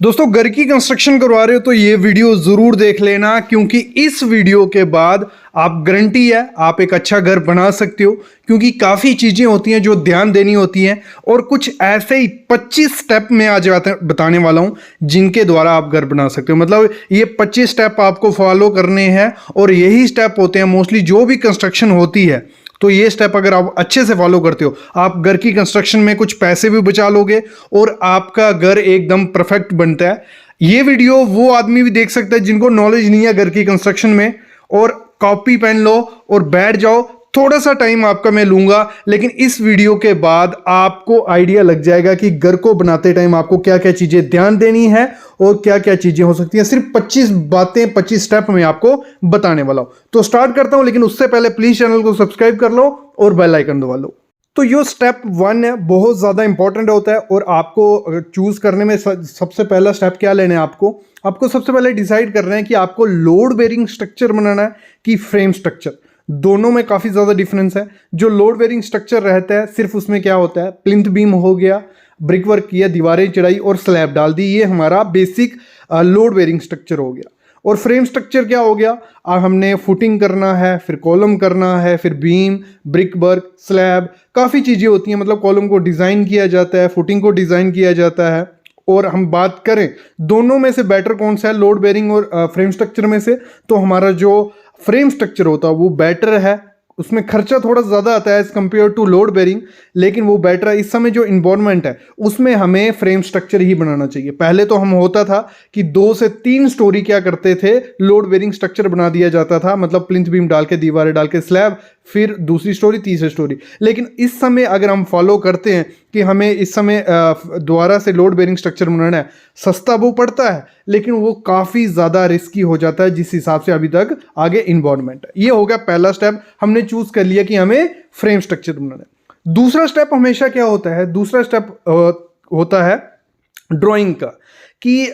दोस्तों घर की कंस्ट्रक्शन करवा रहे हो तो ये वीडियो जरूर देख लेना, क्योंकि इस वीडियो के बाद आप गारंटी है आप एक अच्छा घर बना सकते हो। क्योंकि काफ़ी चीज़ें होती हैं जो ध्यान देनी होती हैं और कुछ ऐसे ही 25 स्टेप में आज बताने वाला हूं जिनके द्वारा आप घर बना सकते हो। मतलब ये 25 स्टेप आपको फॉलो करने हैं और यही स्टेप होते हैं मोस्टली जो भी कंस्ट्रक्शन होती है। तो ये स्टेप अगर आप अच्छे से फॉलो करते हो आप घर की कंस्ट्रक्शन में कुछ पैसे भी बचा लोगे और आपका घर एकदम परफेक्ट बनता है। ये वीडियो वो आदमी भी देख सकता है जिनको नॉलेज नहीं है घर की कंस्ट्रक्शन में, और कॉपी पेन लो और बैठ जाओ। थोड़ा सा टाइम आपका मैं लूंगा, लेकिन इस वीडियो के बाद आपको आइडिया लग जाएगा कि घर को बनाते टाइम आपको क्या क्या चीजें ध्यान देनी है और क्या क्या चीजें हो सकती हैं। सिर्फ 25 बातें 25 स्टेप में आपको बताने वाला हूं। तो स्टार्ट करता हूं, लेकिन उससे पहले प्लीज चैनल को सब्सक्राइब कर लो और बेल आइकन दबा लो। तो ये स्टेप 1 है, बहुत ज़्यादा इंपॉर्टेंट होता है और आपको चूज़ करने में सबसे पहला स्टेप क्या लेना है। आपको सबसे पहले डिसाइड करना है कि आपको लोड बेरिंग स्ट्रक्चर बनाना है कि फ्रेम स्ट्रक्चर। दोनों में काफ़ी ज़्यादा डिफरेंस है। जो लोड बेरिंग स्ट्रक्चर रहता है सिर्फ उसमें क्या होता है, प्लिंथ बीम हो गया, ब्रिक वर्क किया, दीवारें चढ़ाई और स्लैब डाल दी, ये हमारा बेसिक लोड बेरिंग स्ट्रक्चर हो गया। और फ्रेम स्ट्रक्चर क्या हो गया, हमने फुटिंग करना है, फिर कॉलम करना है, फिर बीम, ब्रिक वर्क, स्लैब, काफ़ी चीज़ें होती हैं। मतलब कॉलम को डिज़ाइन किया जाता है, फुटिंग को डिज़ाइन किया जाता है। और हम बात करें दोनों में से बेटर कौन सा है, लोड बेरिंग और फ्रेम स्ट्रक्चर में से, तो हमारा जो फ्रेम स्ट्रक्चर होता है वो बेटर है। उसमें खर्चा थोड़ा ज़्यादा आता है as compare to load bearing, लेकिन वो बेटर है। इस समय जो इन्वायरमेंट है उसमें हमें फ्रेम स्ट्रक्चर ही बनाना चाहिए। पहले तो हम होता था कि 2 से 3 स्टोरी क्या करते थे, लोड बेरिंग स्ट्रक्चर बना दिया जाता था। मतलब प्लिंथ बीम डाल के, दीवारें डाल के, स्लैब, फिर दूसरी स्टोरी, तीसरी स्टोरी। लेकिन इस समय अगर हम फॉलो करते हैं कि हमें इस समय दोबारा से लोड बेरिंग स्ट्रक्चर बनाना है, सस्ता वो पड़ता है लेकिन वो काफ़ी ज़्यादा रिस्की हो जाता है जिस हिसाब से अभी तक आगे इन्वायरमेंट है। ये हो गया पहला स्टेप, हमने चूज कर लिया कि हमें फ्रेम स्ट्रक्चर बनाना है। दूसरा स्टेप हमेशा क्या होता है, दूसरा स्टेप होता है ड्राइंग का, कि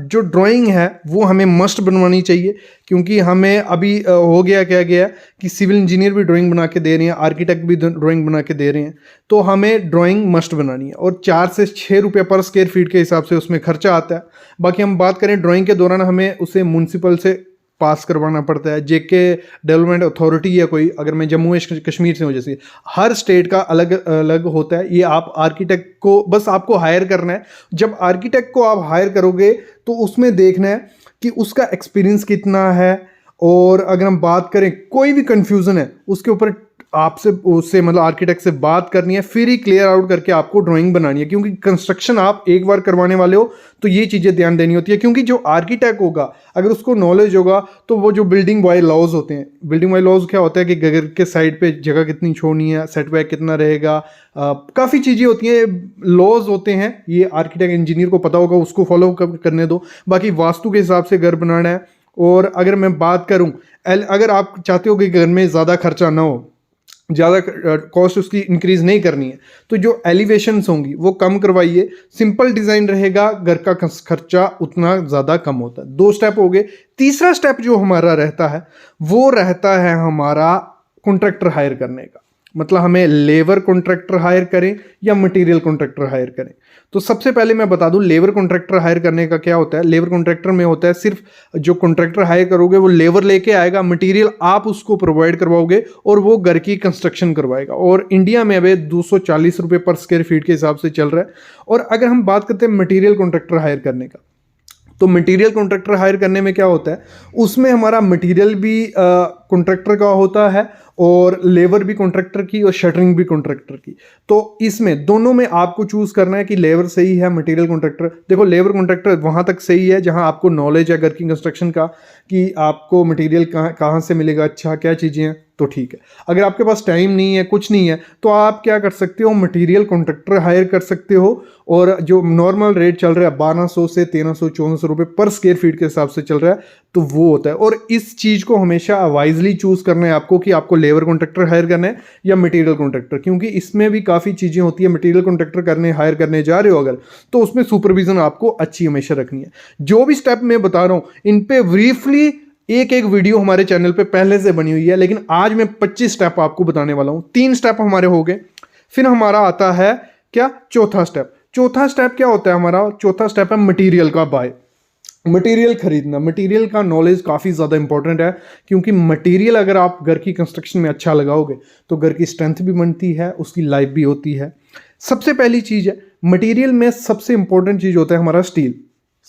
जो ड्राइंग है वो हमें मस्ट बनवानी चाहिए। क्योंकि हमें अभी हो गया क्या गया कि सिविल इंजीनियर भी ड्राइंग बना के दे रहे हैं, आर्किटेक्ट भी ड्राइंग बना के दे रहे हैं, तो हमें ड्राइंग मस्ट बनानी है। और 4 से 6 रुपये पर स्क्वायर फीट के हिसाब से उसमें खर्चा आता है। बाकी हम बात करें ड्राइंग के दौरान हमें उसे म्यूनसिपल से पास करवाना पड़ता है, जेके डेवलपमेंट अथॉरिटी या कोई, अगर मैं जम्मू कश्मीर से हूँ, जैसे हर स्टेट का अलग अलग होता है। ये आप आर्किटेक्ट को बस आपको हायर करना है। जब आर्किटेक्ट को आप हायर करोगे तो उसमें देखना है कि उसका एक्सपीरियंस कितना है। और अगर हम बात करें कोई भी कंफ्यूजन है उसके ऊपर आपसे उससे मतलब आर्किटेक्ट से बात करनी है, फिर ही क्लियर आउट करके आपको ड्राइंग बनानी है। क्योंकि कंस्ट्रक्शन आप एक बार करवाने वाले हो तो ये चीज़ें ध्यान देनी होती है। क्योंकि जो आर्किटेक्ट होगा अगर उसको नॉलेज होगा तो वो जो बिल्डिंग वाइज लॉज होते हैं, बिल्डिंग वाइज लॉज क्या होता है कि घर के साइड पे जगह कितनी छोड़नी है, सेटबैक कितना रहेगा, काफ़ी चीज़ें होती हैं, लॉज होते हैं। ये आर्किटेक्ट इंजीनियर को पता होगा, उसको फॉलो करने दो। बाकी वास्तु के हिसाब से घर बनाना है। और अगर मैं बात करूँ, अगर आप चाहते हो कि घर में ज़्यादा खर्चा ना हो, ज़्यादा कॉस्ट उसकी इंक्रीज नहीं करनी है, तो जो एलिवेशंस होंगी वो कम करवाइए। सिंपल डिज़ाइन रहेगा, घर का खर्चा उतना ज़्यादा कम होता है। 2 स्टेप हो गए। तीसरा स्टेप जो हमारा रहता है वो रहता है हमारा कॉन्ट्रैक्टर हायर करने का। मतलब हमें लेबर कॉन्ट्रैक्टर हायर करें या मटेरियल कॉन्ट्रैक्टर हायर करें। तो सबसे पहले मैं बता दूं लेबर कॉन्ट्रैक्टर हायर करने का क्या होता है। लेबर कॉन्ट्रैक्टर में होता है सिर्फ जो कॉन्ट्रैक्टर हायर करोगे वो लेबर लेके आएगा, मटेरियल आप उसको प्रोवाइड करवाओगे और वो घर की कंस्ट्रक्शन करवाएगा। और इंडिया में अभी 240 रुपये पर स्क्वायर फीट के हिसाब से चल रहा है। और अगर हम बात करते हैं मटीरियल कॉन्ट्रैक्टर हायर करने का, तो मटेरियल कॉन्ट्रैक्टर हायर करने में क्या होता है, उसमें हमारा मटेरियल भी कॉन्ट्रैक्टर का होता है और लेबर भी कॉन्ट्रैक्टर की और शटरिंग भी कॉन्ट्रैक्टर की। तो इसमें दोनों में आपको चूज करना है कि लेबर सही है, मटेरियल कॉन्ट्रैक्टर। देखो लेबर कॉन्ट्रैक्टर वहां तक सही है जहां आपको नॉलेज है घर की कंस्ट्रक्शन का, कि आपको मटेरियल कहाँ से मिलेगा, अच्छा क्या चीज़ें हैं, तो ठीक है। अगर आपके पास टाइम नहीं है, कुछ नहीं है, तो आप क्या कर सकते हो, मटेरियल कॉन्ट्रैक्टर हायर कर सकते हो। और जो नॉर्मल रेट चल रहा है 1200 से 1300-1400 रुपये पर स्क्वायर फीट के हिसाब से चल रहा है, तो वो होता है। और इस चीज़ को हमेशा वाइजली चूज करना है आपको कि आपको लेबर कॉन्ट्रैक्टर हायर करना है या मटेरियल कॉन्ट्रैक्टर। क्योंकि इसमें भी काफ़ी चीज़ें होती है। मटेरियल कॉन्ट्रैक्टर हायर करने जा रहे हो अगर, तो उसमें सुपरविजन आपको अच्छी हमेशा रखनी है। जो भी स्टेप मैं बता रहा हूँ इन पे ब्रीफली एक वीडियो हमारे चैनल पे पहले से बनी हुई है, लेकिन आज मैं 25 स्टेप आपको बताने वाला हूँ। 3 स्टेप हमारे हो गए। फिर हमारा आता है क्या, चौथा स्टेप। चौथा स्टेप क्या होता है हमारा? चौथा स्टेप है मटेरियल का बाय, मटेरियल खरीदना। मटेरियल का नॉलेज काफ़ी ज़्यादा इंपॉर्टेंट है, क्योंकि मटेरियल अगर आप घर की कंस्ट्रक्शन में अच्छा लगाओगे तो घर की स्ट्रेंथ भी बनती है, उसकी लाइफ भी होती है। सबसे पहली चीज़ है मटेरियल में, सबसे इंपॉर्टेंट चीज़ होता है हमारा स्टील,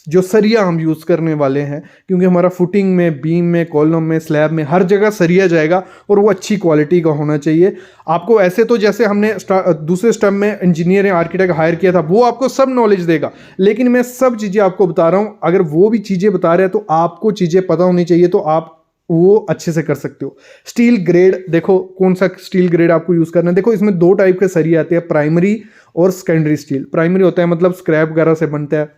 जो सरिया हम यूज़ करने वाले हैं, क्योंकि हमारा फुटिंग में, बीम में, कॉलम में, स्लैब में हर जगह सरिया जाएगा और वो अच्छी क्वालिटी का होना चाहिए। आपको ऐसे तो जैसे हमने दूसरे स्टेप में इंजीनियर या आर्किटेक्ट हायर किया था, वो आपको सब नॉलेज देगा, लेकिन मैं सब चीज़ें आपको बता रहा हूँ। अगर वो भी चीज़ें बता रहे हैं तो आपको चीज़ें पता होनी चाहिए, तो आप वो अच्छे से कर सकते हो। स्टील ग्रेड देखो, कौन सा स्टील ग्रेड आपको यूज़ करना है। देखो इसमें दो टाइप के सरिया आते हैं, प्राइमरी और सेकेंडरी स्टील। प्राइमरी होता है मतलब स्क्रैप वगैरह से बनता है,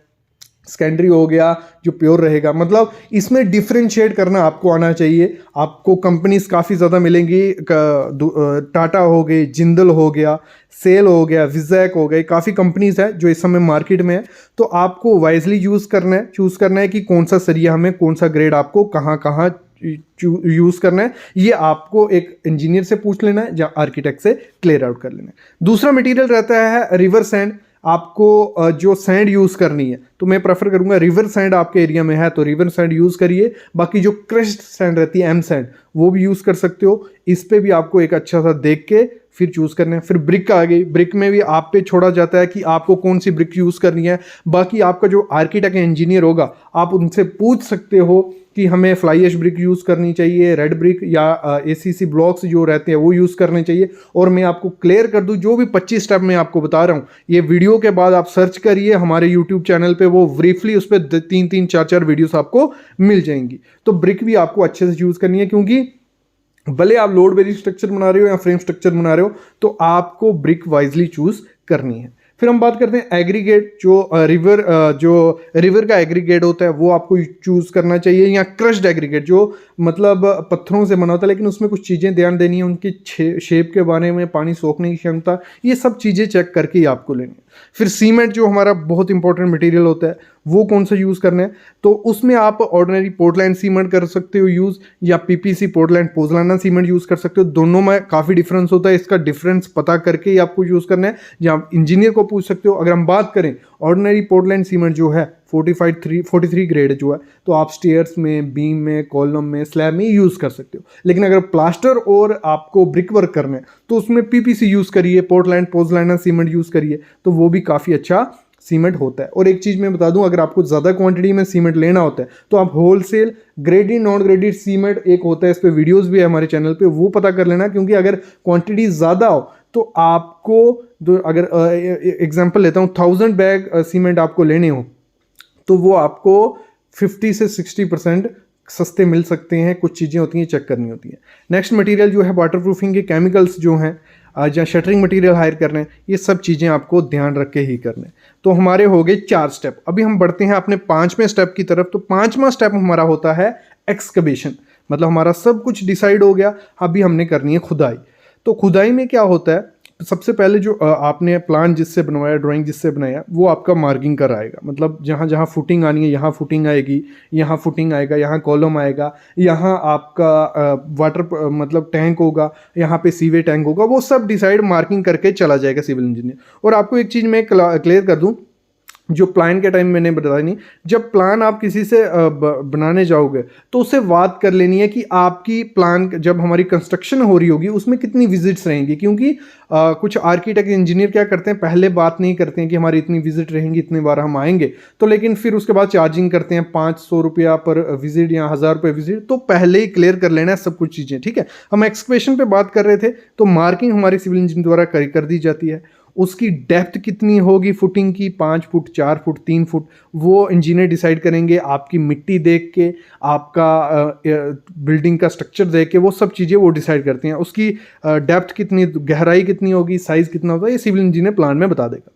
सेकेंडरी हो गया जो प्योर रहेगा। मतलब इसमें डिफरेंशिएट करना आपको आना चाहिए। आपको कंपनीज काफ़ी ज़्यादा मिलेंगी, टाटा हो गई, जिंदल हो गया, सेल हो गया, विजैक हो गई, काफ़ी कंपनीज है जो इस समय मार्केट में है। तो आपको वाइजली चूज़ करना है कि कौन सा सरिया हमें, कौन सा ग्रेड आपको कहाँ कहाँ यूज़ करना है। ये आपको एक इंजीनियर से पूछ लेना है या आर्किटेक्ट से क्लियर आउट कर लेना है। दूसरा मटेरियल रहता है रिवर सैंड। आपको जो सैंड यूज़ करनी है, तो मैं प्रेफर करूंगा रिवर सैंड आपके एरिया में है तो रिवर सैंड यूज़ करिए। बाकी जो क्रश्ड सैंड रहती है, एम सैंड, वो भी यूज़ कर सकते हो। इस पे भी आपको एक अच्छा सा देख के फिर चूज़ करना है। फिर ब्रिक आ गई, ब्रिक में भी आप पे छोड़ा जाता है कि आपको कौन सी ब्रिक यूज़ करनी है। बाकी आपका जो आर्किटेक्ट इंजीनियर होगा, आप उनसे पूछ सकते हो कि हमें फ्लाई ऐश ब्रिक यूज़ करनी चाहिए, रेड ब्रिक या ACC ब्लॉक्स जो रहते हैं वो यूज़ करने चाहिए। और मैं आपको क्लियर कर दूं, जो भी 25 स्टेप मैं आपको बता रहा हूँ, ये वीडियो के बाद आप सर्च करिए हमारे यूट्यूब चैनल पे, वो ब्रीफली उस पर 3-4 वीडियोस आपको मिल जाएंगी। तो ब्रिक भी आपको अच्छे से यूज़ करनी है, क्योंकि भले आप लोड बेरिंग स्ट्रक्चर बना रहे हो या फ्रेम स्ट्रक्चर बना रहे हो, तो आपको ब्रिक वाइजली चूज करनी है। फिर हम बात करते हैं एग्रीगेट। जो रिवर का एग्रीगेट होता है वो आपको चूज करना चाहिए, या क्रश्ड एग्रीगेट जो मतलब पत्थरों से बना होता है, लेकिन उसमें कुछ चीज़ें ध्यान देनी है, उनकी शेप के बारे में, पानी सोखने की क्षमता, ये सब चीज़ें चेक करके ही आपको लेनी है। फिर सीमेंट जो हमारा बहुत इंपॉर्टेंट मटेरियल होता है, वो कौन सा यूज़ करना है, तो उसमें आप ऑर्डिनरी पोर्टलैंड सीमेंट कर सकते हो यूज़, या PPC पोर्टलैंड पोज़लाना सीमेंट यूज़ कर सकते हो। दोनों में काफ़ी डिफरेंस होता है, इसका डिफरेंस पता करके ही आपको यूज़ करना है, या आप इंजीनियर को पूछ सकते हो। अगर हम बात करें ऑर्डिनरी पोर्टलैंड सीमेंट जो है 43 ग्रेड जो है, तो आप स्टेयर्स में, बीम में, कॉलम में, स्लैब में यूज़ कर सकते हो। लेकिन अगर प्लास्टर और आपको ब्रिक वर्क करना है तो उसमें PPC यूज़ करिए, पोर्टलैंड पोज़लाना सीमेंट यूज़ करिए, तो वो भी काफ़ी अच्छा सीमेंट होता है। और एक चीज़ मैं बता दूं, अगर आपको ज़्यादा क्वांटिटी में सीमेंट लेना होता है तो आप wholesale graded non graded cement एक होता है, इस पे वीडियोस भी है हमारे चैनल पे, वो पता कर लेना। क्योंकि अगर क्वांटिटी ज़्यादा हो तो आपको, अगर एग्जांपल लेता हूँ, 1000 बैग सीमेंट आपको लेने हो तो वो आपको 50 से 60% सस्ते मिल सकते हैं। कुछ चीज़ें होती हैं चेक करनी होती हैं। नेक्स्ट मटेरियल जो है वाटर प्रूफिंग के केमिकल्स जो हैं, या शटरिंग मटेरियल हायर करने हैं, ये सब चीज़ें आपको ध्यान रख के ही करने। तो हमारे हो गए 4 स्टेप। अभी हम बढ़ते हैं अपने 5वें स्टेप की तरफ। तो 5वां स्टेप हमारा होता है एक्सकवेशन। मतलब हमारा सब कुछ डिसाइड हो गया, अभी हमने करनी है खुदाई। तो खुदाई में क्या होता है, सबसे पहले जो आपने प्लान जिससे बनवाया, ड्राइंग जिससे बनाया, वो आपका मार्किंग कराएगा। मतलब जहाँ जहाँ फुटिंग आनी है यहाँ फुटिंग आएगी, यहाँ फुटिंग आएगा, यहाँ कॉलम आएगा, यहाँ आपका वाटर मतलब टैंक होगा, यहाँ पे सीवे टैंक होगा, वो सब डिसाइड मार्किंग करके चला जाएगा सिविल इंजीनियर। और आपको एक चीज़ मैं क्लियर कर दूँ, जो प्लान के टाइम मैंने बताया नहीं, जब प्लान आप किसी से बनाने जाओगे तो उससे बात कर लेनी है कि आपकी प्लान जब हमारी कंस्ट्रक्शन हो रही होगी उसमें कितनी विजिट्स रहेंगी। क्योंकि कुछ आर्किटेक्ट इंजीनियर क्या करते हैं, पहले बात नहीं करते हैं कि हमारी इतनी विजिट रहेंगी, इतने बार हम आएंगे, तो लेकिन फिर उसके बाद चार्जिंग करते हैं 500 रुपया पर विजिट या 1000 रुपये विजिट। तो पहले ही क्लियर कर लेना है सब कुछ चीज़ें, ठीक है। हम एक्सकवेशन पे बात कर रहे थे, तो मार्किंग हमारी सिविल इंजीनियर द्वारा कर दी जाती है। उसकी डेप्थ कितनी होगी फुटिंग की, 5 फुट, 4 फुट, 3 फुट, वो इंजीनियर डिसाइड करेंगे आपकी मिट्टी देख के, आपका बिल्डिंग का स्ट्रक्चर देख के, वो सब चीज़ें वो डिसाइड करते हैं। उसकी डेप्थ कितनी, गहराई कितनी होगी, साइज़ कितना होगा, ये सिविल इंजीनियर प्लान में बता देगा।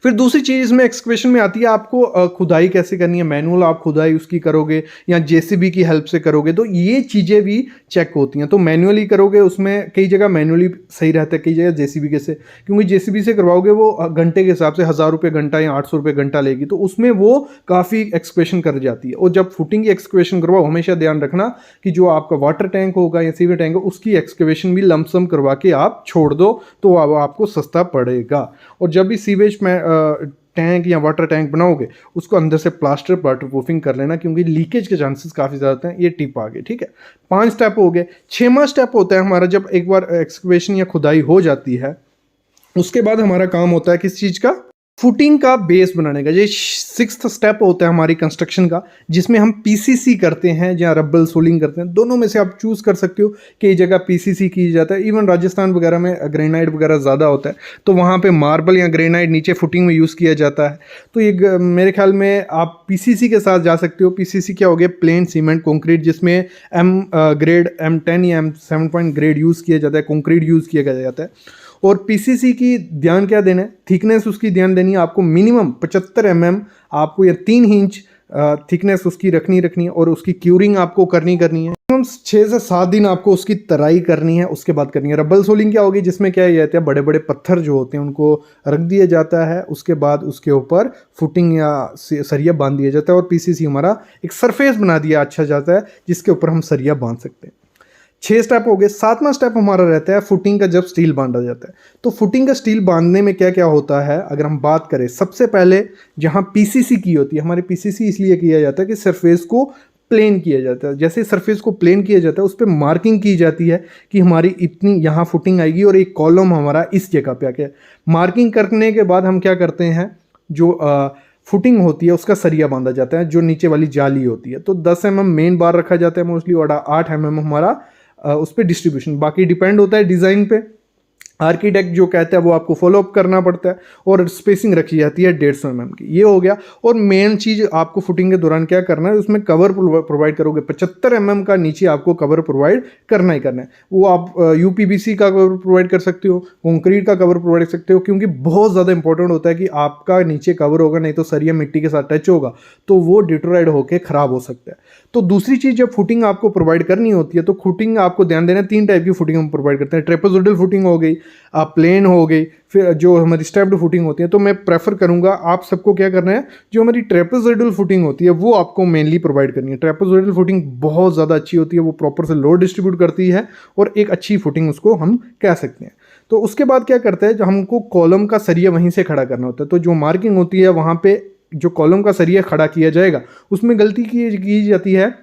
फिर दूसरी चीज़ इसमें एक्सकवेशन में आती है, आपको खुदाई कैसे करनी है, मैनुअल आप खुदाई उसकी करोगे या JCB की हेल्प से करोगे, तो ये चीज़ें भी चेक होती हैं। तो मैनुअली करोगे, उसमें कई जगह मैनुअली सही रहता है, कई जगह JCB के से, क्योंकि JCB से करवाओगे वो घंटे के हिसाब से 1000 रुपये घंटा या 800 रुपये घंटा लेगी, तो उसमें वो काफ़ी एक्सकवेशन कर जाती है। और जब फुटिंग की एक्सकवेशन करवाओ, हमेशा ध्यान रखना कि जो आपका वाटर टैंक होगा या सीवर टैंक हो, उसकी एक्सकवेशन भी लमसम करवा के आप छोड़ दो, तो आपको सस्ता पड़ेगा। और जब भी सीवेज में टैंक या वाटर टैंक बनाओगे उसको अंदर से प्लास्टर वाटर प्रूफिंग कर लेना, क्योंकि लीकेज के चांसेस काफ़ी ज़्यादा होते हैं। ये टिप आ गई, ठीक है। 5 स्टेप हो गए। 6वां स्टेप होता है हमारा, जब एक बार एक्सकवेशन या खुदाई हो जाती है उसके बाद हमारा काम होता है किस चीज़ का, फुटिंग का बेस बनाने का। ये 6th स्टेप होता है हमारी कंस्ट्रक्शन का, जिसमें हम पीसीसी करते हैं या रबल सोलिंग करते हैं। दोनों में से आप चूज़ कर सकते हो कि जगह पीसीसी की जाता है। इवन राजस्थान वगैरह में ग्रेनाइट वगैरह ज़्यादा होता है, तो वहाँ पे मार्बल या ग्रेनाइट नीचे फुटिंग में यूज़ किया जाता है। तो ये मेरे ख्याल में आप पीसीसी के साथ जा सकते हो। पीसीसी क्या हो गया, प्लेन सीमेंट कंक्रीट, जिसमें एम ग्रेड M10 या M7 ग्रेड यूज़ किया जाता है, कंक्रीट यूज़ किया जाता है। और पीसीसी की ध्यान क्या देना है, थिकनेस उसकी ध्यान देनी है आपको। मिनिमम 75 mm आपको या 3 इंच थिकनेस उसकी रखनी है, और उसकी क्यूरिंग आपको करनी है। मिनिमम 6 से 7 दिन आपको उसकी तराई करनी है, उसके बाद करनी है। रबल सोलिंग क्या होगी, जिसमें क्या जाता है, बड़े बड़े पत्थर जो होते हैं उनको रख दिया जाता है, उसके बाद उसके ऊपर फुटिंग या सरिया बांध दिया जाता है, और पीसीसी हमारा एक सरफेस बना दिया अच्छा जाता है जिसके ऊपर हम सरिया बांध सकते हैं। 6 स्टेप हो गए। 7वां स्टेप हमारा रहता है फुटिंग का, जब स्टील बांधा जाता है। तो फुटिंग का स्टील बांधने में क्या क्या होता है, अगर हम बात करें, सबसे पहले जहां पीसीसी की होती है, हमारे पीसीसी इसलिए किया जाता है कि सरफेस को प्लेन किया जाता है। जैसे सरफेस को प्लेन किया जाता है उस पर मार्किंग की जाती है कि हमारी इतनी यहाँ फुटिंग आएगी और एक कॉलम हमारा इस जगह पे आके। मार्किंग करने के बाद हम क्या करते हैं, जो फुटिंग होती है उसका सरिया बांधा जाता है, जो नीचे वाली जाली होती है। तो 10 mm मेन बार रखा जाता है मोस्टली, और 8 mm हमारा उस पर डिस्ट्रीब्यूशन। बाकी डिपेंड होता है डिज़ाइन पे, आर्किटेक्ट जो कहता है वो आपको फॉलो अप करना पड़ता है। और स्पेसिंग रखी जाती है 150 mm की, ये हो गया। और मेन चीज़ आपको फुटिंग के दौरान क्या करना है, उसमें कवर प्रोवाइड करोगे। 75 mm का नीचे आपको कवर प्रोवाइड करना ही करना है। वो आप यूपीवीसी का कवर प्रोवाइड कर सकते हो, कंक्रीट का कवर प्रोवाइड कर सकते हो, क्योंकि बहुत ज़्यादा इंपॉर्टेंट होता है कि आपका नीचे कवर होगा, नहीं तो सरिया मिट्टी के साथ टच होगा तो वो डिटोराइड होकर ख़राब हो सकता है। तो दूसरी चीज़, जब फुटिंग आपको प्रोवाइड करनी होती है तो फुटिंग आपको ध्यान देना, 3 टाइप की फुटिंग हम प्रोवाइड करते हैं। ट्रेपेजोइडल फुटिंग हो गई, प्लेन हो गई, फिर जो हमारी स्टेप्ड फुटिंग होती है। तो मैं प्रेफर करूंगा आप सबको क्या करना है, जो हमारी ट्रेपेजोइडल फुटिंग होती है वो आपको मेनली प्रोवाइड करनी है। ट्रेपेजोइडल फुटिंग बहुत ज़्यादा अच्छी होती है, वो प्रॉपर से लोड डिस्ट्रीब्यूट करती है और एक अच्छी फुटिंग उसको हम कह सकते हैं। तो उसके बाद क्या करता है, जो हमको कॉलम का सरिया वहीं से खड़ा करना होता है। तो जो मार्किंग होती है वहाँ पे जो कॉलम का सरिया खड़ा किया जाएगा, उसमें गलती की जाती है,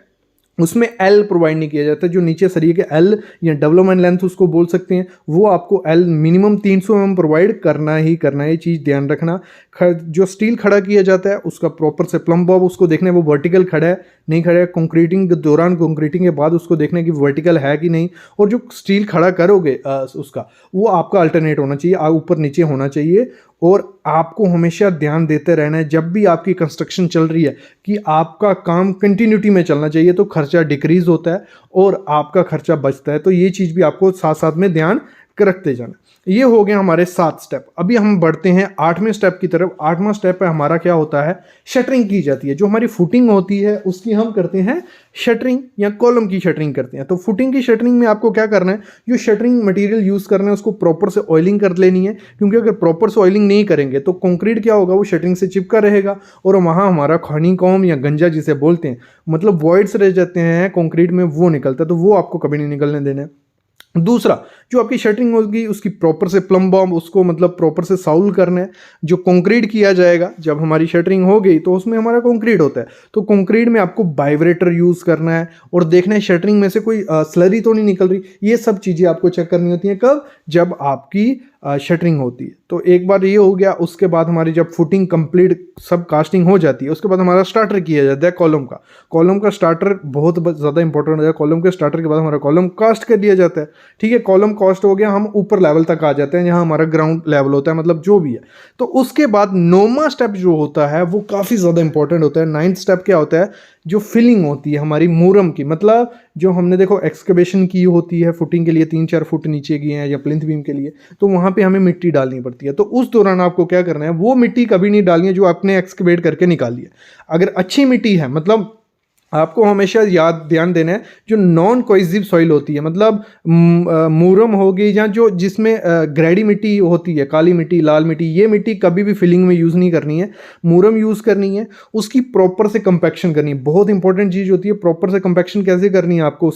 उसमें एल प्रोवाइड नहीं किया जाता। जो नीचे सरिये के एल या डेवलपमेंट लेंथ उसको बोल सकते हैं, वो आपको एल मिनिमम 300 mm प्रोवाइड करना ही करना है। ये चीज़ ध्यान रखना। जो स्टील खड़ा किया जाता है उसका प्रॉपर से प्लम बॉब उसको देखना है वो वर्टिकल खड़ा है नहीं खड़ा है। कंक्रीटिंग के दौरान, कंक्रीटिंग के बाद उसको देखना है कि वर्टिकल है कि नहीं। और जो स्टील खड़ा करोगे उसका, वो आपका अल्टरनेट होना चाहिए, ऊपर नीचे होना चाहिए। और आपको हमेशा ध्यान देते रहना है जब भी आपकी कंस्ट्रक्शन चल रही है कि आपका काम कंटिन्यूटी में चलना चाहिए, तो खर्चा डिक्रीज होता है और आपका खर्चा बचता है। तो ये चीज़ भी आपको साथ साथ में ध्यान रखते जाना। ये हो गया हमारे 7 स्टेप। अभी हम बढ़ते हैं 8वें स्टेप की तरफ। 8वां स्टेप पे हमारा क्या होता है, शटरिंग की जाती है। जो हमारी फुटिंग होती है उसकी हम करते हैं शटरिंग या कॉलम की शटरिंग करते हैं। तो फुटिंग की शटरिंग में आपको क्या करना है, जो शटरिंग मटेरियल यूज़ करना है उसको प्रॉपर से ऑयलिंग कर लेनी है, क्योंकि अगर प्रॉपर से ऑयलिंग नहीं करेंगे तो कंक्रीट क्या होगा, वो शटरिंग से चिपका रहेगा और वहाँ हमारा हनीकॉम्ब या गंजा जिसे बोलते हैं, मतलब वॉइड्स रह जाते हैं कंक्रीट में, वो निकलता है। तो वो आपको कभी नहीं निकलने देना है। दूसरा, जो आपकी शटरिंग होगी उसकी प्रॉपर से प्लम बॉम्ब उसको मतलब प्रॉपर से साउल करना है। जो कंक्रीट किया जाएगा, जब हमारी शटरिंग हो गई तो उसमें हमारा कंक्रीट होता है, तो कंक्रीट में आपको वाइब्रेटर यूज़ करना है और देखना है शटरिंग में से कोई स्लरी तो नहीं निकल रही। ये सब चीज़ें आपको चेक करनी होती हैं। कब, जब आपकी शटरिंग होती है। तो एक बार ये हो गया। उसके बाद हमारी जब फुटिंग कंप्लीट सब कास्टिंग हो जाती है, उसके बाद हमारा स्टार्टर किया जाता है कॉलम का। कॉलम का स्टार्टर बहुत ज़्यादा इंपॉर्टेंट होता है। कॉलम के स्टार्टर के बाद हमारा कॉलम कास्ट कर दिया जाता है। ठीक है, कॉलम कास्ट हो गया, हम ऊपर लेवल तक आ जाते हैं जहाँ हमारा ग्राउंड लेवल होता है, मतलब जो भी है। तो उसके बाद 9वां स्टेप जो होता है वो काफ़ी ज़्यादा इंपॉर्टेंट होता है। 9th स्टेप क्या होता है, जो फिलिंग होती है हमारी मूरम की, मतलब जो हमने देखो एक्सकवेशन की होती है फुटिंग के लिए 3-4 फुट नीचे की है या प्लिंथ बीम के लिए, तो वहाँ पे हमें मिट्टी डालनी पड़ती है। तो उस दौरान आपको क्या करना है, वो मिट्टी कभी नहीं डालनी है जो आपने एक्सकवेट करके निकाली है। अगर अच्छी मिट्टी है, मतलब आपको हमेशा ध्यान देना है जो नॉन कोइजिव सॉइल होती है, मतलब मूरम होगी या जो जिसमें ग्रेडी मिट्टी होती है, काली मिट्टी, लाल मिट्टी, ये मिट्टी कभी भी फिलिंग में यूज़ नहीं करनी है, मूरम यूज़ करनी है। उसकी प्रॉपर से कंपैक्शन करनी है, बहुत इंपॉर्टेंट चीज़ होती है। प्रॉपर से कंपैक्शन कैसे करनी है आपको,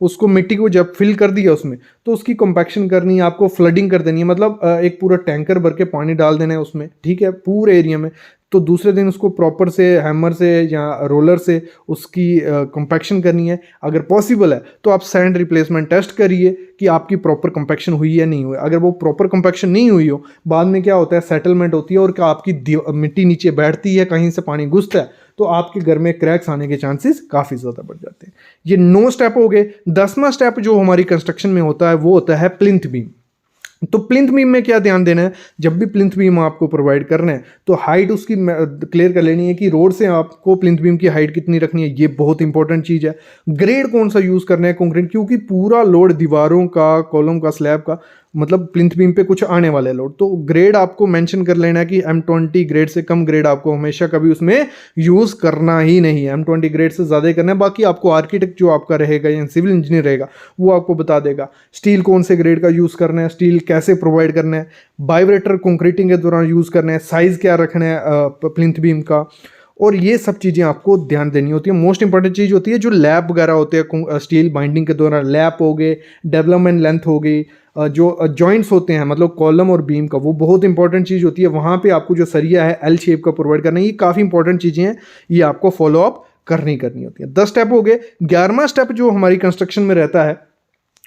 उसको मिट्टी को जब फिल कर दिया उसमें तो उसकी कंपैक्शन करनी है आपको, फ्लडिंग कर देनी है, मतलब एक पूरा टैंकर भर के पानी डाल देना है उसमें, ठीक है, पूरे एरिया में। तो दूसरे दिन उसको प्रॉपर से हैमर से या रोलर से उसकी कंपैक्शन करनी है। अगर पॉसिबल है तो आप सैंड रिप्लेसमेंट टेस्ट करिए कि आपकी प्रॉपर कंपैक्शन हुई या नहीं हुई। अगर वो प्रॉपर कंपैक्शन नहीं हुई हो, बाद में क्या होता है, सेटलमेंट होती है और क्या आपकी मिट्टी नीचे बैठती है, कहीं से पानी घुसता है, तो आपके घर में क्रैक्स आने के चांसेस काफ़ी ज़्यादा बढ़ जाते हैं। ये 9 स्टेप हो गए। 10वां स्टेप जो हमारी कंस्ट्रक्शन में होता है वो होता है प्लिंथ बीम। तो प्लिंथ बीम में क्या ध्यान देना है, जब भी प्लिंथ बीम आपको प्रोवाइड करना है तो हाइट उसकी क्लियर कर लेनी है कि रोड से आपको प्लिंथ बीम की हाइट कितनी रखनी है, ये बहुत इंपॉर्टेंट चीज़ है। ग्रेड कौन सा यूज़ करना है कंक्रीट, क्योंकि पूरा लोड दीवारों का, कॉलम का, स्लैब का, मतलब प्लिंथ बीम पे कुछ आने वाला है लोड, तो ग्रेड आपको मेंशन कर लेना है कि M20 ग्रेड से कम ग्रेड आपको हमेशा कभी उसमें यूज़ करना ही नहीं है, M20 ग्रेड से ज़्यादा ही करना है। बाकी आपको आर्किटेक्ट जो आपका रहेगा या सिविल इंजीनियर रहेगा वो आपको बता देगा स्टील कौन से ग्रेड का यूज़ करना है, स्टील कैसे प्रोवाइड करना है, बाइब्रेटर कंक्रीटिंग के दौरान यूज़ करना है, साइज़ क्या रखना है प्लिंथ बीम का, और ये सब चीज़ें आपको ध्यान देनी होती है। मोस्ट इंपॉर्टेंट चीज़ होती है जो लैप वगैरह होते हैं स्टील बाइंडिंग के दौरान, लैप हो गए, डेवलपमेंट लेंथ हो गई, जो जॉइंट्स होते हैं मतलब कॉलम और बीम का, वो बहुत इंपॉर्टेंट चीज़ होती है। वहाँ पे आपको जो सरिया है एल शेप का प्रोवाइड करना है, ये काफ़ी इंपॉर्टेंट चीज़ें हैं, ये आपको फॉलो अप करनी होती है। 10 स्टेप हो गए। 11वां स्टेप जो हमारी कंस्ट्रक्शन में रहता है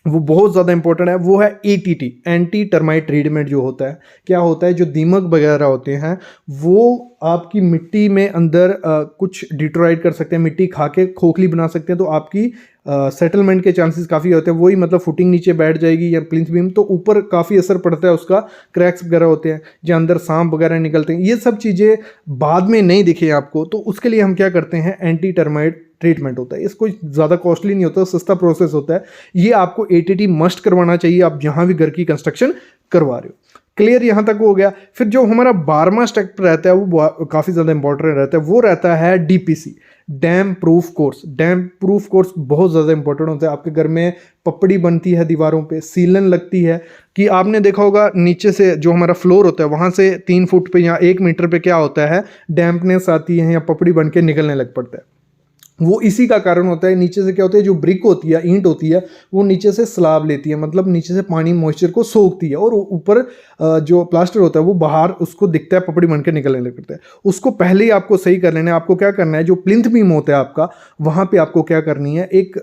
वो बहुत ज़्यादा इंपॉर्टेंट है, वो है ATT, एंटी टर्माइट ट्रीटमेंट। जो होता है, क्या होता है, जो दीमक वगैरह होते हैं वो आपकी मिट्टी में अंदर कुछ डिट्रॉइड कर सकते हैं, मिट्टी खा के खोखली बना सकते हैं, तो आपकी सेटलमेंट के चांसेस काफ़ी होते हैं। वही मतलब फुटिंग नीचे बैठ जाएगी या प्लिंथ बीम, तो ऊपर काफ़ी असर पड़ता है उसका, क्रैक्स वगैरह होते हैं, जो अंदर सांप वगैरह निकलते हैं, ये सब चीज़ें बाद में नहीं दिखे आपको, तो उसके लिए हम क्या करते हैं, एंटी टर्माइट ट्रीटमेंट होता है। इसको ज़्यादा कॉस्टली नहीं होता, सस्ता प्रोसेस होता है। ये आपको ATT मस्ट करवाना चाहिए आप जहाँ भी घर की कंस्ट्रक्शन करवा रहे हो। क्लियर, यहाँ तक हो गया। फिर जो हमारा 12वां स्टेप रहता है वो काफ़ी ज़्यादा इंपॉर्टेंट रहता है, वो रहता है DPC, dam proof course. Dam proof course बहुत ज़्यादा इंपॉर्टेंट होता है। आपके घर में पपड़ी बनती है दीवारों पे, सीलन लगती है, कि आपने देखा होगा नीचे से जो हमारा फ्लोर होता है वहाँ से 3 फुट पे या 1 मीटर पे क्या होता है, डैम्पनेस आती है या पपड़ी बन के निकलने लग पड़ता है। वो इसी का कारण होता है। नीचे से क्या होता है, जो ब्रिक होती है, ईंट होती है, वो नीचे से स्लाब लेती है, मतलब नीचे से पानी मॉइस्चर को सोखती है, और ऊपर जो प्लास्टर होता है वो बाहर उसको दिखता है, पपड़ी बन के निकलने लगता है। उसको पहले ही आपको सही कर लेना है। आपको क्या करना है, जो प्लिंथ बीम होता है आपका, वहाँ पे आपको क्या करनी है, एक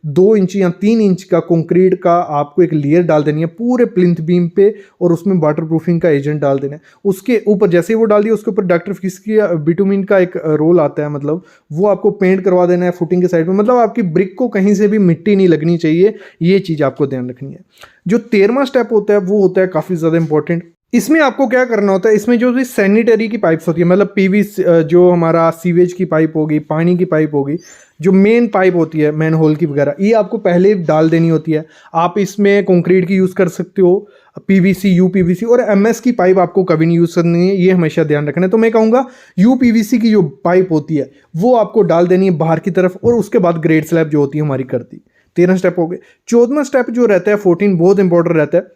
2 इंच या 3 इंच का कंक्रीट का आपको एक लेयर डाल देनी है पूरे प्लिंथ बीम पे, और उसमें वाटर प्रूफिंग का एजेंट डाल देना है। उसके ऊपर जैसे ही वो डाल दिया, उसके ऊपर डॉक्टर फिक्स की बिटुमिन का एक रोल आता है, मतलब वो आपको पेंट करवा देना है फुटिंग के साइड में, मतलब आपकी ब्रिक को कहीं से भी मिट्टी नहीं लगनी चाहिए। ये चीज़ आपको ध्यान रखनी है। जो 13वां स्टेप होता है वो होता है काफ़ी ज़्यादा इंपॉर्टेंट। इसमें आपको क्या करना होता है, इसमें जो भी सैनिटरी की पाइप्स होती है, मतलब PVC, जो हमारा सीवेज की पाइप होगी, पानी की पाइप होगी, जो मेन पाइप होती है मैन होल की वगैरह, ये आपको पहले डाल देनी होती है। आप इसमें कंक्रीट की यूज़ कर सकते हो, PVC, UPVC, और MS की पाइप आपको कभी नहीं यूज़ करनी है, ये हमेशा ध्यान रखना है। तो मैं कहूँगा UPVC की जो पाइप होती है वो आपको डाल देनी है बाहर की तरफ, और उसके बाद ग्रेड स्लैब जो होती है हमारी करती। 13 स्टेप हो गए। 14वां स्टेप जो रहता है 14 बहुत इंपॉर्टेंट रहता है।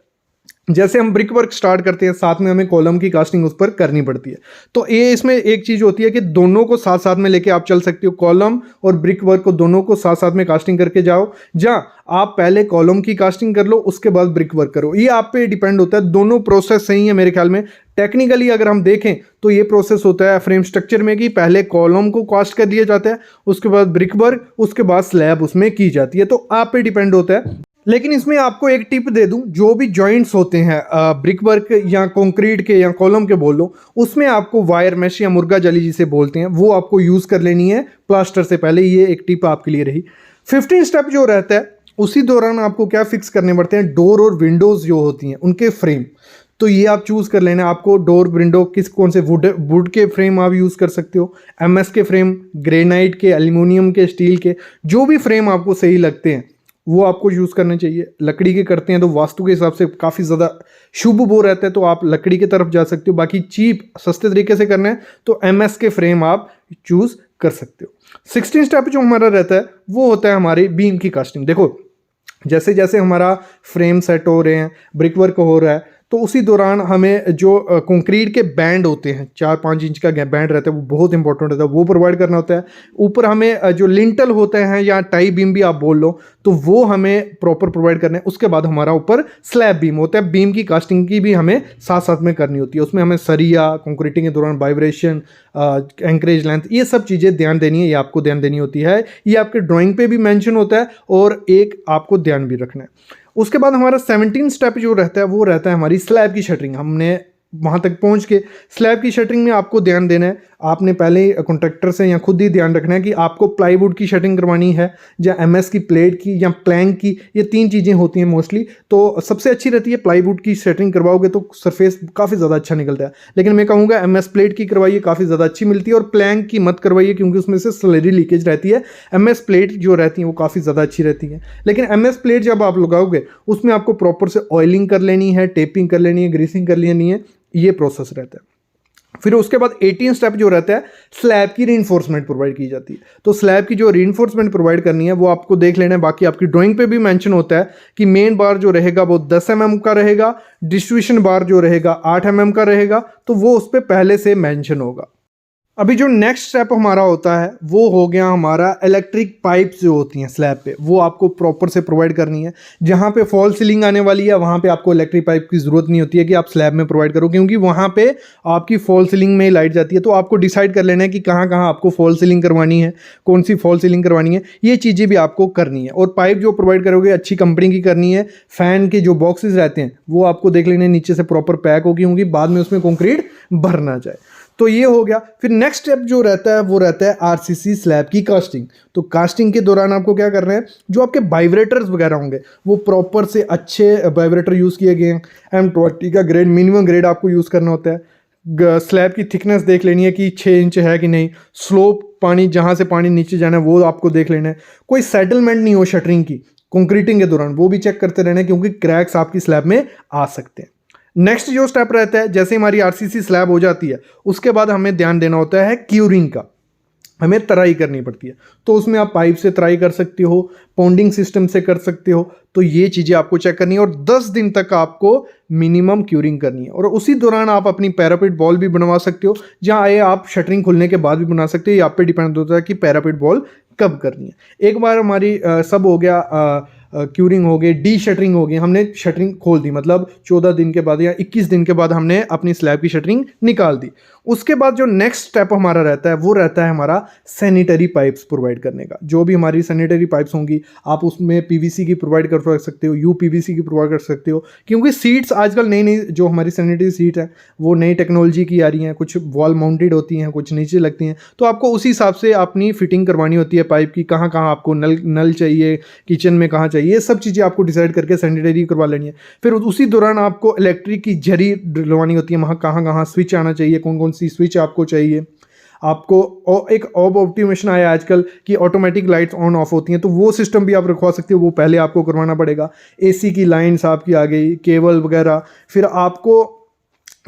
जैसे हम ब्रिक वर्क स्टार्ट करते हैं, साथ में हमें कॉलम की कास्टिंग उस पर करनी पड़ती है। तो ये इसमें एक चीज़ होती है कि दोनों को साथ साथ में लेके आप चल सकते हो, कॉलम और ब्रिक वर्क को दोनों को साथ साथ में कास्टिंग करके जाओ। आप पहले कॉलम की कास्टिंग कर लो, उसके बाद ब्रिक वर्क करो, ये आप पे डिपेंड होता है। दोनों प्रोसेस सही है मेरे ख्याल में। टेक्निकली अगर हम देखें तो ये प्रोसेस होता है फ्रेम स्ट्रक्चर में कि पहले कॉलम को कास्ट कर दिया जाता है, उसके बाद ब्रिक वर्क, उसके बाद स्लैब उसमें की जाती है। तो आप पे डिपेंड होता है। लेकिन इसमें आपको एक टिप दे दूं, जो भी जॉइंट्स होते हैं ब्रिक वर्क या कंक्रीट के या कॉलम के बोल लो, उसमें आपको वायर मैश या मुर्गा जाली जिसे बोलते हैं वो आपको यूज़ कर लेनी है प्लास्टर से पहले। ये एक टिप आपके लिए रही। 15 स्टेप जो रहता है उसी दौरान आपको क्या फिक्स करने पड़ते हैं, डोर और विंडोज़ जो होती हैं उनके फ्रेम। तो ये आप चूज़ कर लेना, आपको डोर विंडो कौन से वुड के फ्रेम आप यूज़ कर सकते हो, MS के फ्रेम, ग्रेनाइट के, एल्यूमिनियम के, स्टील के, जो भी फ्रेम आपको सही लगते हैं वो आपको यूज़ करने चाहिए। लकड़ी के करते हैं तो वास्तु के हिसाब से काफ़ी ज़्यादा शुभ वो रहता है, तो आप लकड़ी की तरफ जा सकते हो। बाकी चीप सस्ते तरीके से करना है तो MS के फ्रेम आप चूज़ कर सकते हो। 16 स्टेप जो हमारा रहता है वो होता है हमारी बीम की कास्टिंग। देखो जैसे जैसे हमारा फ्रेम सेट हो रहे हैं, ब्रिक वर्क हो रहा है, तो उसी दौरान हमें जो कंक्रीट के बैंड होते हैं, 4-5 इंच का बैंड रहता है, वो बहुत इंपॉर्टेंट होता है, वो प्रोवाइड करना होता है। ऊपर हमें जो लिंटल होते हैं या टाई बीम भी आप बोल लो, तो वो हमें प्रॉपर प्रोवाइड करने हैं। उसके बाद हमारा ऊपर स्लैब बीम होता है, बीम की कास्टिंग की भी हमें साथ साथ में करनी होती है। उसमें हमें सरिया, कंक्रीटिंग के दौरान वाइब्रेशन, एंकरेज लेंथ, ये सब चीज़ें ध्यान देनी है, ये आपको ध्यान देनी होती है। ये आपके ड्राइंग पे भी मेंशन होता है और एक आपको ध्यान भी रखना है। उसके बाद हमारा 17 स्टेप जो रहता है वो रहता है हमारी स्लैब की शटरिंग। हमने वहाँ तक पहुँच के स्लैब की शटरिंग में आपको ध्यान देना है, आपने पहले ही कॉन्ट्रैक्टर से या खुद ही ध्यान रखना है कि आपको प्लाईवुड की शटरिंग करवानी है या एमएस की प्लेट की या प्लैंक की। ये 3 चीज़ें होती हैं मोस्टली, तो सबसे अच्छी रहती है प्लाईवुड की शटरिंग करवाओगे तो सरफेस काफ़ी ज़्यादा अच्छा निकलता है। लेकिन मैं कहूँगा एमएस प्लेट की करवाइए, काफ़ी ज़्यादा अच्छी मिलती है। और प्लैंक की मत करवाइए क्योंकि उसमें से स्लरी लीकेज रहती है। एमएस प्लेट जो रहती है वो काफ़ी ज़्यादा अच्छी रहती है। लेकिन एमएस प्लेट जब आप लगाओगे उसमें आपको प्रॉपर से ऑयलिंग कर लेनी है, टेपिंग कर लेनी है, ग्रीसिंग कर लेनी है, ये प्रोसेस रहता है। फिर उसके बाद 18 स्टेप जो रहता है स्लैब की रीइंफोर्समेंट प्रोवाइड की जाती है। तो स्लैब की जो रीइंफोर्समेंट प्रोवाइड करनी है वो आपको देख लेना है। बाकी आपकी ड्राइंग पे भी मेंशन होता है कि मेन बार जो रहेगा वो 10 mm का रहेगा, डिस्ट्रीब्यूशन बार जो रहेगा 8 mm का रहेगा, तो वो उस पर पहले से मेंशन होगा। अभी जो नेक्स्ट स्टेप हमारा होता है वो हो गया हमारा इलेक्ट्रिक पाइप्स जो होती हैं स्लैब पे, वो आपको प्रॉपर से प्रोवाइड करनी है। जहाँ पे फॉल सीलिंग आने वाली है वहाँ पे आपको इलेक्ट्रिक पाइप की ज़रूरत नहीं होती है कि आप स्लैब में प्रोवाइड करो, क्योंकि वहाँ पे आपकी फॉल सीलिंग में ही लाइट जाती है। तो आपको डिसाइड कर लेना है कि कहाँ कहाँ आपको फॉल सीलिंग करवानी है, कौन सी फॉल सीलिंग करवानी है, ये चीज़ें भी आपको करनी है। और पाइप जो प्रोवाइड करोगे अच्छी कंपनी की करनी है। फ़ैन के जो बॉक्सेस रहते हैं वो आपको देख लेने नीचे से प्रॉपर पैक होगी होंगी, बाद में उसमें कंक्रीट भर ना जाए। तो ये हो गया। फिर नेक्स्ट स्टेप जो रहता है वो रहता है आरसीसी स्लैब की कास्टिंग। तो कास्टिंग के दौरान आपको क्या करना है, जो आपके वाइब्रेटर्स वगैरह होंगे वो प्रॉपर से अच्छे वाइब्रेटर यूज़ किए गए हैं। M20 का ग्रेड, मिनिमम ग्रेड आपको यूज़ करना होता है। स्लैब की थिकनेस देख लेनी है कि 6 इंच है कि नहीं। स्लोप, पानी जहाँ से पानी नीचे जाना है वो आपको देख लेना है। कोई सेटलमेंट नहीं हो शटरिंग की कंक्रीटिंग के दौरान, वो भी चेक करते रहना है क्योंकि क्रैक्स आपकी स्लैब में आ सकते हैं। नेक्स्ट जो स्टेप रहता है, जैसे हमारी आरसीसी स्लैब हो जाती है उसके बाद हमें ध्यान देना होता है क्यूरिंग का। हमें तराई करनी पड़ती है, तो उसमें आप पाइप से तराई कर सकते हो, पॉन्डिंग सिस्टम से कर सकते हो। तो ये चीज़ें आपको चेक करनी है और 10 दिन तक आपको मिनिमम क्यूरिंग करनी है। और उसी दौरान आप अपनी पैरापिट बॉल भी बनवा सकते हो, जहाँ आए आप शटरिंग खुलने के बाद भी बना सकते हो। ये आप पे डिपेंड होता है कि पैरापिट बॉल कब करनी है। एक बार हमारी सब हो गया, क्यूरिंग हो गई, डी शटरिंग हो गई, हमने शटरिंग खोल दी, मतलब 14 दिन के बाद या 21 दिन के बाद हमने अपनी स्लैब की शटरिंग निकाल दी। उसके बाद जो नेक्स्ट स्टेप हमारा रहता है वो रहता है हमारा सैनिटरी पाइप्स प्रोवाइड करने का। जो भी हमारी सैनिटरी पाइप्स होंगी आप उसमें पीवीसी की प्रोवाइड कर सकते हो, यूपीवीसी की प्रोवाइड कर सकते हो, क्योंकि सीट्स आजकल नई नई जो हमारी सैनिटरी सीट है वो नई टेक्नोलॉजी की आ रही हैं। कुछ वॉल माउंटेड होती हैं, कुछ नीचे लगती हैं। तो आपको उसी हिसाब से अपनी फिटिंग करवानी होती है पाइप की, कहाँ कहाँ आपको नल चाहिए, किचन में कहाँ चाहिए, ये सब चीज़ें आपको डिसाइड करके सैनिटरी करवा लेनी है। फिर उसी दौरान आपको इलेक्ट्रिक की जरी डलवानी होती है, वहाँ कहाँ कहाँ स्विच आना चाहिए, कौन कौन सी स्विच आपको चाहिए। आपको एक ऑप्टिमेशन आया आजकल कि ऑटोमेटिक लाइट्स ऑन ऑफ होती हैं, तो वो सिस्टम भी आप रखवा सकते हो, वो पहले आपको करवाना पड़ेगा। एसी की लाइन्स आपकी आ गई, केबल वगैरह, फिर आपको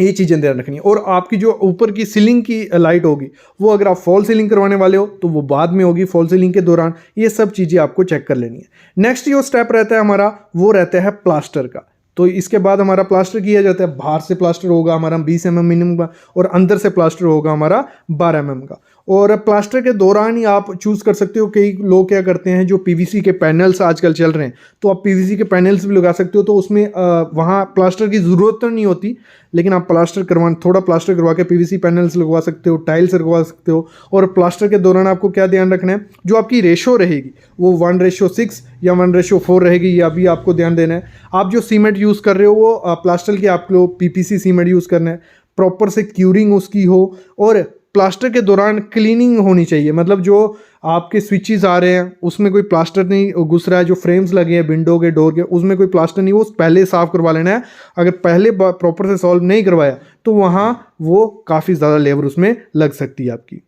ये चीज़ें ध्यान रखनी है। और आपकी जो ऊपर की सीलिंग की लाइट होगी वो अगर आप फॉल सीलिंग करवाने वाले हो तो वो बाद में होगी, फॉल सीलिंग के दौरान। ये सब चीज़ें आपको चेक कर लेनी है। नेक्स्ट जो स्टेप रहता है हमारा वो रहता है प्लास्टर का। तो इसके बाद हमारा प्लास्टर किया जाता है। बाहर से प्लास्टर होगा हमारा 20 mm मिनिमम का और अंदर से प्लास्टर होगा हमारा 12 mm का। और प्लास्टर के दौरान ही आप चूज़ कर सकते हो। कई लोग क्या करते हैं, जो पीवीसी के पैनल्स आजकल चल रहे हैं, तो आप पीवीसी के पैनल्स भी लगा सकते हो। तो उसमें वहाँ प्लास्टर की ज़रूरत तो नहीं होती, लेकिन आप थोड़ा प्लास्टर करवा के पीवीसी पैनल्स लगवा सकते हो, टाइल्स लगवा सकते हो। और प्लास्टर के दौरान आपको क्या ध्यान रखना है, जो आपकी रेशो रहेगी वो 1:6 या 1:4 रहेगी, यह भी आपको ध्यान देना है। आप जो सीमेंट यूज़ कर रहे हो वो प्लास्टर के आपको पीपीसी सीमेंट यूज़ करना है, प्रॉपर से क्यूरिंग उसकी हो। और प्लास्टर के दौरान क्लीनिंग होनी चाहिए, मतलब जो आपके स्विचेस आ रहे हैं उसमें कोई प्लास्टर नहीं घुस रहा है, जो फ्रेम्स लगे हैं विंडो के, डोर के, उसमें कोई प्लास्टर नहीं, वो पहले साफ़ करवा लेना है। अगर पहले प्रॉपर से सॉल्व नहीं करवाया तो वहाँ वो काफ़ी ज़्यादा लेबर उसमें लग सकती है आपकी।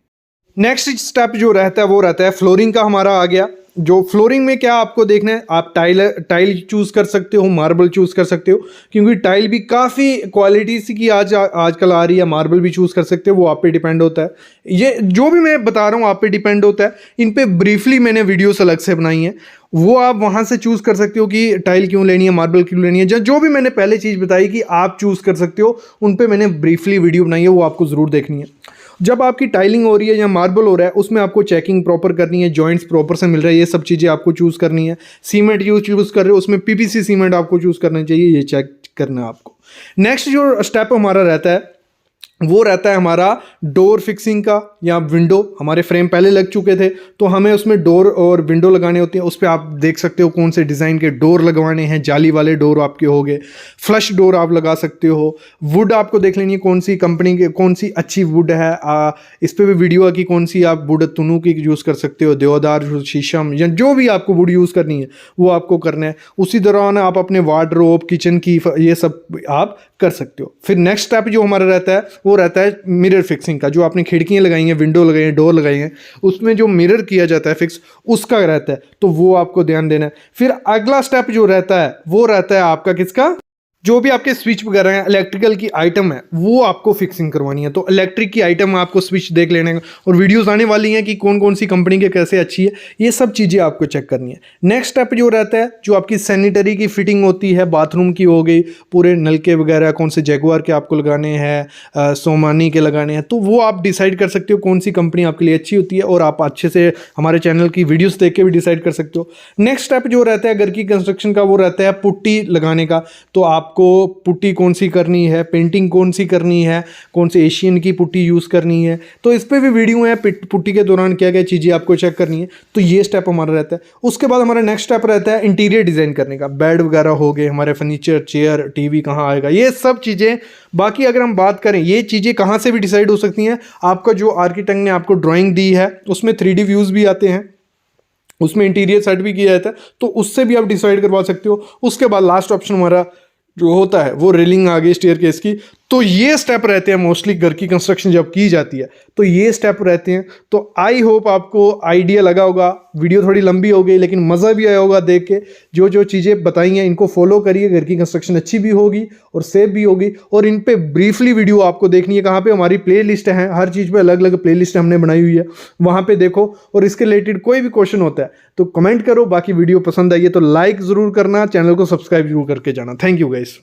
नेक्स्ट स्टेप जो रहता है वो रहता है फ्लोरिंग का हमारा आ गया। जो फ्लोरिंग में क्या आपको देखना है, आप टाइल चूज़ कर सकते हो, मार्बल चूज़ कर सकते हो, क्योंकि टाइल भी काफ़ी क्वालिटी सी की आजकल आ रही है। मार्बल भी चूज़ कर सकते हो, वो आप पे डिपेंड होता है। ये जो भी मैं बता रहा हूँ आप पे डिपेंड होता है। इन पे ब्रीफली मैंने वीडियोस अलग से बनाई हैं, वो आप वहाँ से चूज़ कर सकते हो कि टाइल क्यों लेनी है, मार्बल क्यों लेनी है। जो भी मैंने पहले चीज़ बताई कि आप चूज़ कर सकते हो, उन पे मैंने ब्रीफली वीडियो बनाई है, वो आपको ज़रूर देखनी है। जब आपकी टाइलिंग हो रही है या मार्बल हो रहा है, उसमें आपको चेकिंग प्रॉपर करनी है, जॉइंट्स प्रॉपर से मिल रहा है, ये सब चीज़ें आपको चूज़ करनी है। सीमेंट चूज़ कर रहे हो, उसमें पीपीसी सीमेंट आपको चूज़ करना चाहिए, ये चेक करना है आपको। नेक्स्ट जो स्टेप हमारा रहता है वो रहता है हमारा डोर फिक्सिंग का, या विंडो। हमारे फ्रेम पहले लग चुके थे तो हमें उसमें डोर और विंडो लगाने होती है। उस पर आप देख सकते हो कौन से डिज़ाइन के डोर लगवाने हैं। जाली वाले डोर आपके हो गए, फ्लश डोर आप लगा सकते हो। वुड आपको देख लेनी है कौन सी कंपनी के, कौन सी अच्छी वुड है। इस पर भी वीडियो है कि कौन सी आप वुड तुनू की यूज़ कर सकते हो, देवदार, शीशम, या जो भी आपको वुड यूज़ करनी है वो आपको करना है। उसी दौरान आप अपने वार्डरोब, किचन की, ये सब आप कर सकते हो। फिर नेक्स्ट स्टेप जो हमारा रहता है वो रहता है मिरर फिक्सिंग का। जो आपने खिड़कियाँ लगाई हैं, विंडो लगाई हैं, डोर लगाई हैं, उसमें जो मिरर किया जाता है फिक्स, उसका रहता है, तो वो आपको ध्यान देना है। फिर अगला स्टेप जो रहता है वो रहता है आपका किसका, जो भी आपके स्विच वगैरह हैं, इलेक्ट्रिकल की आइटम है, वो आपको फिक्सिंग करवानी है। तो इलेक्ट्रिक की आइटम आपको स्विच देख लेने का, और वीडियोस आने वाली हैं कि कौन कौन सी कंपनी के कैसे अच्छी है, ये सब चीज़ें आपको चेक करनी है। नेक्स्ट स्टेप जो रहता है, जो आपकी सैनिटरी की फिटिंग होती है, बाथरूम की हो गई, पूरे नलके वगैरह कौन से जैगुआर के आपको लगाने हैं, सोमानी के लगाने हैं, तो वो आप डिसाइड कर सकते हो कौन सी कंपनी आपके लिए अच्छी होती है, और आप अच्छे से हमारे चैनल की वीडियोज़ देख के भी डिसाइड कर सकते हो। नेक्स्ट स्टेप जो रहता है घर की कंस्ट्रक्शन का, वो रहता है पुट्टी लगाने का। तो आपको पुट्टी कौन सी करनी है, पेंटिंग कौन सी करनी है, कौन से एशियन की पुट्टी यूज़ करनी है, तो इस पे भी वीडियो है। पुट्टी के दौरान क्या क्या चीज़ें आपको चेक करनी है, तो ये स्टेप हमारा रहता है। उसके बाद हमारा नेक्स्ट स्टेप रहता है इंटीरियर डिज़ाइन करने का। बेड वगैरह हो गए, हमारे फर्नीचर, चेयर, टीवी कहाँ आएगा, ये सब चीज़ें। बाकी अगर हम बात करें, ये चीज़ें कहाँ से भी डिसाइड हो सकती हैं। आपका जो आर्किटेक्ट ने आपको ड्राइंग दी है उसमें 3D व्यूज़ भी आते हैं, उसमें इंटीरियर सेट भी किया जाता है, तो उससे भी आप डिसाइड करवा सकते हो। उसके बाद लास्ट ऑप्शन हमारा जो होता है वो रेलिंग आ गई स्टेयरकेस की। तो ये स्टेप रहते हैं मोस्टली घर की कंस्ट्रक्शन जब की जाती है, तो ये स्टेप रहते हैं। तो आई होप आपको आइडिया लगा होगा। वीडियो थोड़ी लंबी हो गई लेकिन मज़ा भी आया होगा देख के। जो जो चीज़ें बताई हैं इनको फॉलो करिए, घर की कंस्ट्रक्शन अच्छी भी होगी और सेफ भी होगी। और इन पे ब्रीफली वीडियो आपको देखनी है कहाँ पे, हमारी प्ले लिस्ट है, हर चीज़ पे अलग अलग प्ले लिस्ट हमने बनाई हुई है, वहाँ पे देखो। और इसके रिलेटेड कोई भी क्वेश्चन होता है तो कमेंट करो। बाकी वीडियो पसंद आई है तो लाइक ज़रूर करना, चैनल को सब्सक्राइब जरूर करके जाना। Thank you guys.